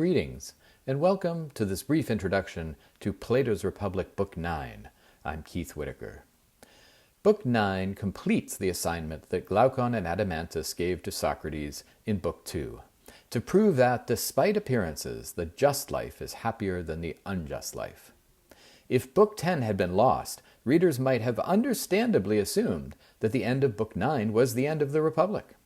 Greetings, and welcome to this brief introduction to Plato's Republic, Book 9. I'm Keith Whitaker. Book 9 completes the assignment that Glaucon and Adeimantus gave to Socrates in Book 2, to prove that, despite appearances, the just life is happier than the unjust life. If Book 10 had been lost, readers might have understandably assumed that the end of Book 9 was the end of the Republic.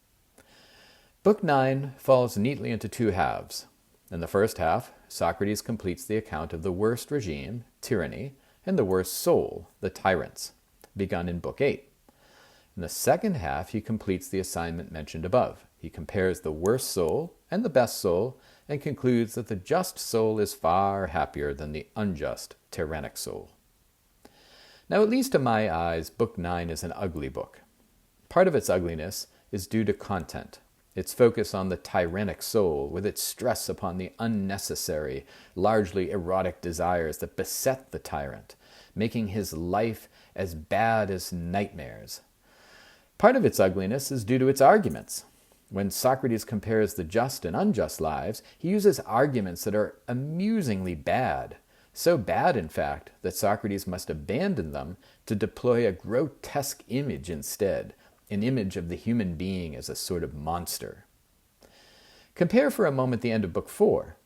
Book 9 falls neatly into two halves. In the first half, Socrates completes the account of the worst regime, tyranny, and the worst soul, the tyrants, begun in Book 8. In the second half, he completes the assignment mentioned above. He compares the worst soul and the best soul, and concludes that the just soul is far happier than the unjust, tyrannic soul. Now, at least to my eyes, Book 9 is an ugly book. Part of its ugliness is due to content. Its focus on the tyrannic soul, with its stress upon the unnecessary, largely erotic desires that beset the tyrant, making his life as bad as nightmares. Part of its ugliness is due to its arguments. When Socrates compares the just and unjust lives, he uses arguments that are amusingly bad. So bad, in fact, that Socrates must abandon them to deploy a grotesque image instead, an image of the human being as a sort of monster. Compare for a moment the end of Book 4.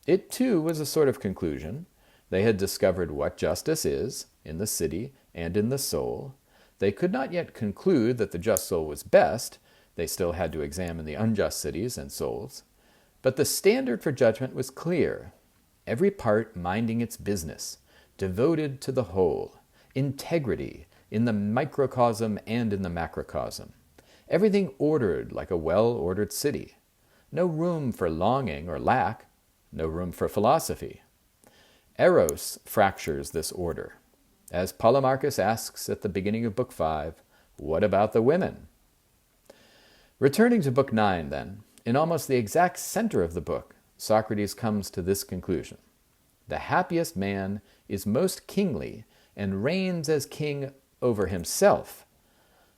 It too was a sort of conclusion. They had discovered what justice is, in the city and in the soul. They could not yet conclude that the just soul was best. They still had to examine the unjust cities and souls. But the standard for judgment was clear. Every part minding its business, devoted to the whole, integrity, in the microcosm and in the macrocosm. Everything ordered like a well-ordered city. No room for longing or lack, no room for philosophy. Eros fractures this order. As Polemarchus asks at the beginning of Book 5, what about the women? Returning to Book 9, then, in almost the exact center of the book, Socrates comes to this conclusion. The happiest man is most kingly and reigns as king over himself.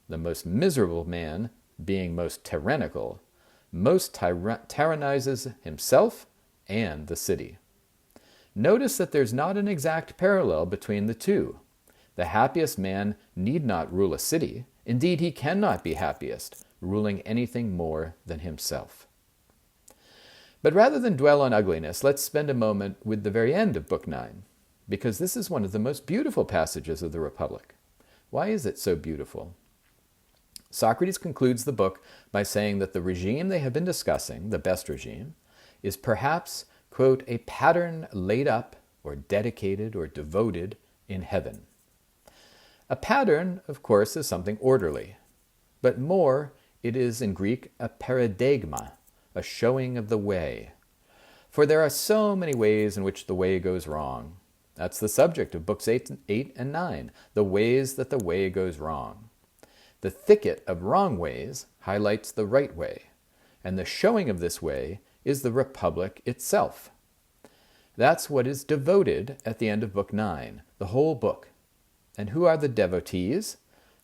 The most miserable man, being most tyrannical, most tyrannizes himself and the city. Notice that there's not an exact parallel between the two. The happiest man need not rule a city. Indeed, he cannot be happiest, ruling anything more than himself. But rather than dwell on ugliness, let's spend a moment with the very end of Book 9, because this is one of the most beautiful passages of the Republic. Why is it so beautiful? Socrates concludes the book by saying that the regime they have been discussing, the best regime, is perhaps, quote, a pattern laid up or dedicated or devoted in heaven. A pattern, of course, is something orderly, but more, it is in Greek a paradigma, a showing of the way. For there are so many ways in which the way goes wrong. That's the subject of Books 8 and 9, the ways that the way goes wrong. The thicket of wrong ways highlights the right way, and the showing of this way is the Republic itself. That's what is devoted at the end of Book 9, the whole book. And who are the devotees?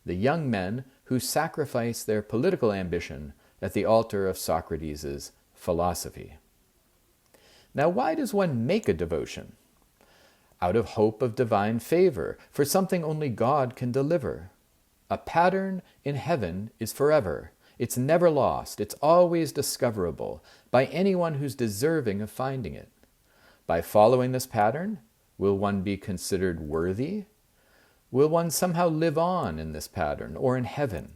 The young men who sacrifice their political ambition at the altar of Socrates' philosophy. Now, why does one make a devotion? Out of hope of divine favor, for something only God can deliver. A pattern in heaven is forever. It's never lost. It's always discoverable by anyone who's deserving of finding it. By following this pattern, will one be considered worthy? Will one somehow live on in this pattern or in heaven?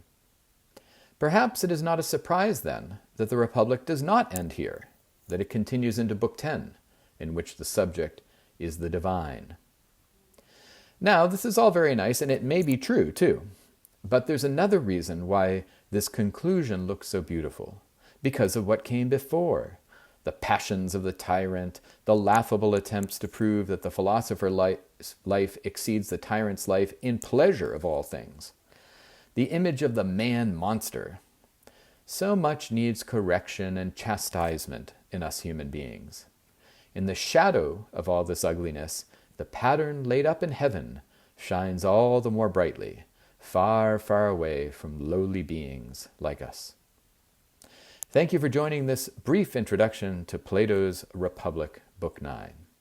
Perhaps it is not a surprise, then, that the Republic does not end here, that it continues into Book 10, in which the subject is the divine. Now, this is all very nice, and it may be true, too. But there's another reason why this conclusion looks so beautiful. Because of what came before. The passions of the tyrant, the laughable attempts to prove that the philosopher's life exceeds the tyrant's life in pleasure of all things. The image of the man-monster. So much needs correction and chastisement in us human beings. In the shadow of all this ugliness, the pattern laid up in heaven shines all the more brightly, far, far away from lowly beings like us. Thank you for joining this brief introduction to Plato's Republic, Book 9.